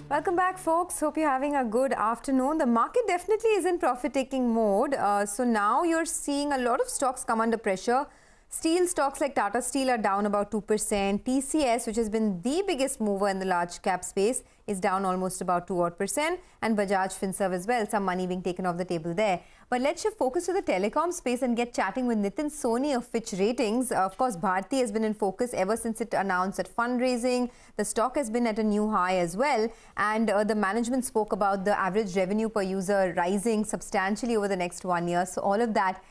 Welcome back, folks. Hope you're having a good afternoon. The market definitely is in profit-taking mode. So now you're seeing a lot of stocks come under pressure. Steel stocks like Tata Steel are down about 2%. TCS, which has been the biggest mover in the large cap space, is down almost about 2%. And Bajaj Finserv as well. Some money being taken off the table there. But let's shift focus to the telecom space and get chatting with Nitin Soni of Fitch Ratings. Of course, Bharti has been in focus ever since it announced that fundraising. The stock has been at a new high as well. And the management spoke about the average revenue per user rising substantially over the next 1 year. So all of that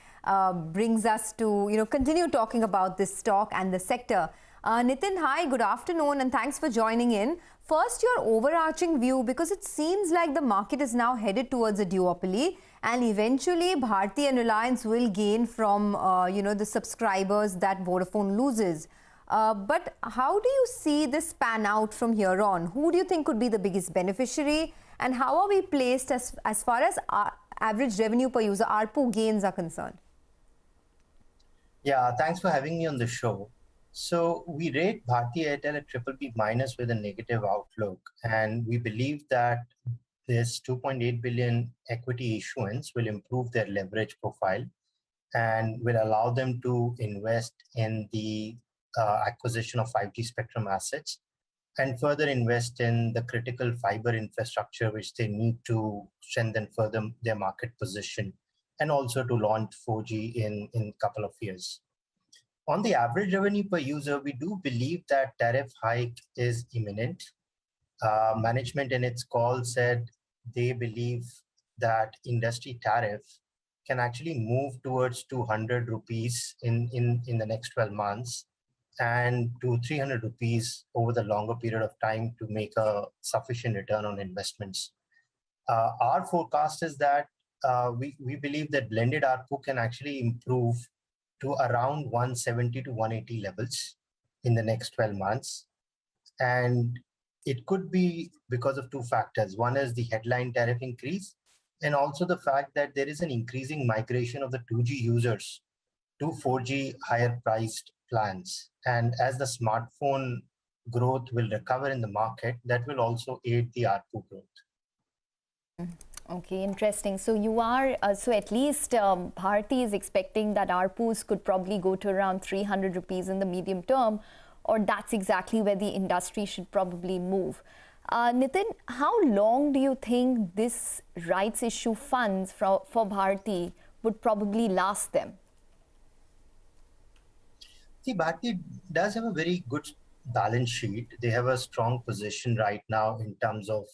brings us to continue talking about this stock and the sector. Nitin, hi, good afternoon, and thanks for joining in. First, your overarching view, because it seems like the market is now headed towards a duopoly, and eventually Bharti and Reliance will gain from the subscribers that Vodafone loses. But how do you see this pan out from here on? Who do you think could be the biggest beneficiary, and how are we placed as far as average revenue per user, ARPU gains, are concerned? Yeah, thanks for having me on the show. So we rate Bharti Airtel at BBB minus with a negative outlook, and we believe that this 2.8 billion equity issuance will improve their leverage profile and will allow them to invest in the acquisition of 5G spectrum assets and further invest in the critical fiber infrastructure which they need to strengthen further their market position, and also to launch 4G in a couple of years. On the average revenue per user, we do believe that tariff hike is imminent. Management in its call said they believe that industry tariff can actually move towards 200 rupees in the next 12 months and to 300 rupees over the longer period of time to make a sufficient return on investments. Our forecast is that we believe that blended ARPU can actually improve to around 170 to 180 levels in the next 12 months. And it could be because of two factors. One is the headline tariff increase, and also the fact that there is an increasing migration of the 2G users to 4G higher priced plans. And as the smartphone growth will recover in the market, that will also aid the ARPU growth. Okay, interesting. So you are, so at least Bharti is expecting that ARPUs could probably go to around 300 rupees in the medium term, or that's exactly where the industry should probably move. Nitin, how long do you think this rights issue funds for Bharti would probably last them? See, Bharti does have a very good balance sheet. They have a strong position right now in terms of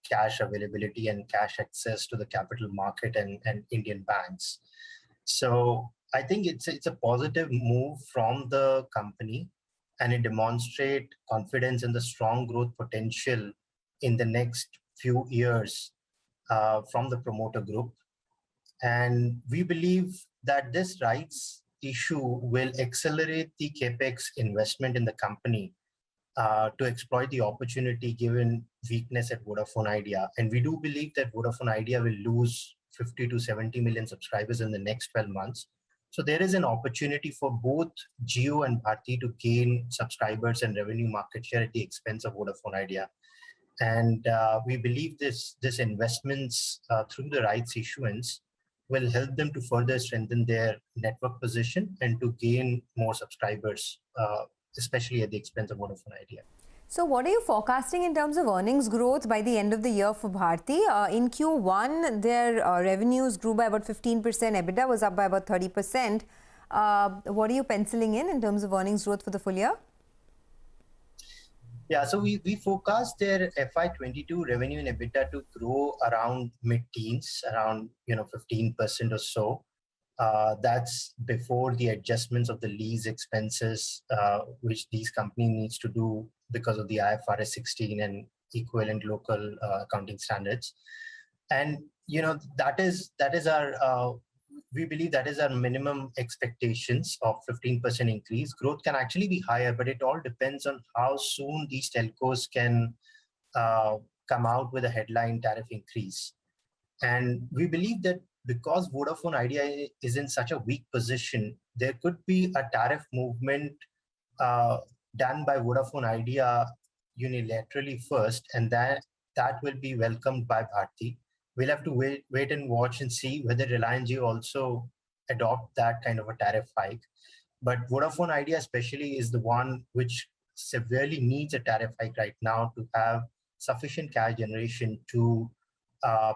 cash availability and cash access to the capital market and Indian banks. So I think it's a positive move from the company, and it demonstrates confidence in the strong growth potential in the next few years from the promoter group. And we believe that this rights issue will accelerate the capex investment in the company to exploit the opportunity given weakness at Vodafone Idea. And we do believe that Vodafone Idea will lose 50 to 70 million subscribers in the next 12 months. So there is an opportunity for both Jio and Bharti to gain subscribers and revenue market share at the expense of Vodafone Idea. And we believe this investments through the rights issuance will help them to further strengthen their network position and to gain more subscribers, especially at the expense of Vodafone Idea. So what are you forecasting in terms of earnings growth by the end of the year for Bharti? In Q1, their revenues grew by about 15%, EBITDA was up by about 30%. What are you penciling in terms of earnings growth for the full year? Yeah, so we forecast their FY22 revenue and EBITDA to grow around mid-teens, around 15% or so. That's before the adjustments of the lease expenses, which these company needs to do because of the IFRS 16 and equivalent local accounting standards. And that is our we believe that is our minimum expectations of 15% increase. Growth can actually be higher, but it all depends on how soon these telcos can come out with a headline tariff increase. And we believe that because Vodafone Idea is in such a weak position, there could be a tariff movement done by Vodafone Idea unilaterally first, and that will be welcomed by Bharti. We'll have to wait and watch and see whether Reliance Jio also adopt that kind of a tariff hike. But Vodafone Idea especially is the one which severely needs a tariff hike right now to have sufficient cash generation to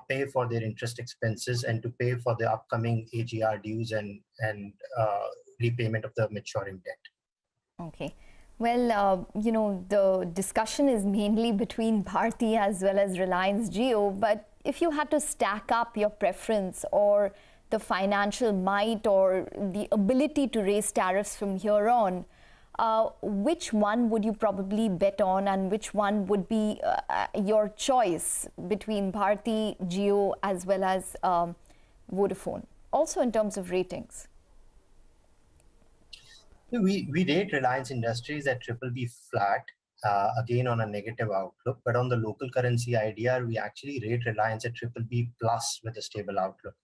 pay for their interest expenses and to pay for the upcoming AGR dues and repayment of the maturing debt. Okay. Well, the discussion is mainly between Bharti as well as Reliance Jio, but if you had to stack up your preference or the financial might or the ability to raise tariffs from here on, which one would you probably bet on, and which one would be your choice between Bharti, Jio as well as Vodafone, also in terms of ratings? We rate Reliance Industries at BBB flat, again on a negative outlook, but on the local currency IDR, we actually rate Reliance at BBB plus with a stable outlook.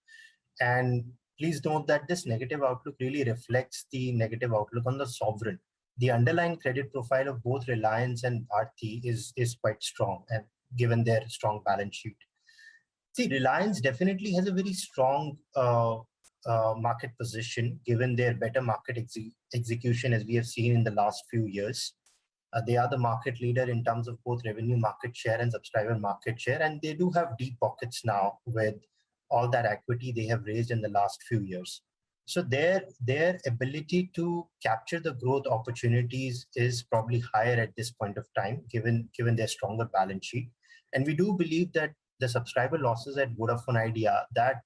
And please note that this negative outlook really reflects the negative outlook on the sovereign. The underlying credit profile of both Reliance and Bharti is quite strong, and given their strong balance sheet. See, Reliance definitely has a very strong market position, given their better market execution, as we have seen in the last few years. They are the market leader in terms of both revenue market share and subscriber market share, and they do have deep pockets now with all that equity they have raised in the last few years. So their ability to capture the growth opportunities is probably higher at this point of time, given their stronger balance sheet. And we do believe that the subscriber losses at Vodafone Idea, that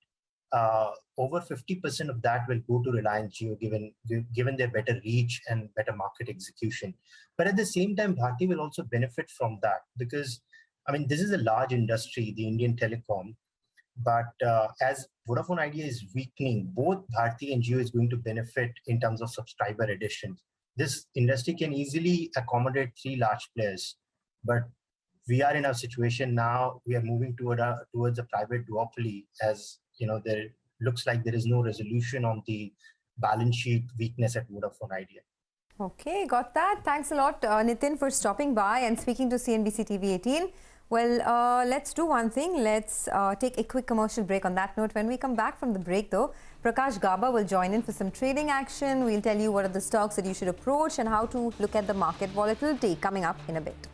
over 50% of that will go to Reliance Jio, given their better reach and better market execution. But at the same time, Bharti will also benefit from that, because, I mean, this is a large industry, the Indian telecom. But as Vodafone Idea is weakening, both Bharti and Jio is going to benefit in terms of subscriber additions. This industry can easily accommodate 3 large players, but we are in a situation now, we are moving towards a private duopoly, as there looks like there is no resolution on the balance sheet weakness at Vodafone Idea. Okay, got that. Thanks a lot, Nitin, for stopping by and speaking to CNBC TV 18. Well, let's do one thing. Let's take a quick commercial break on that note. When we come back from the break, though, Prakash Gaba will join in for some trading action. We'll tell you what are the stocks that you should approach and how to look at the market volatility coming up in a bit.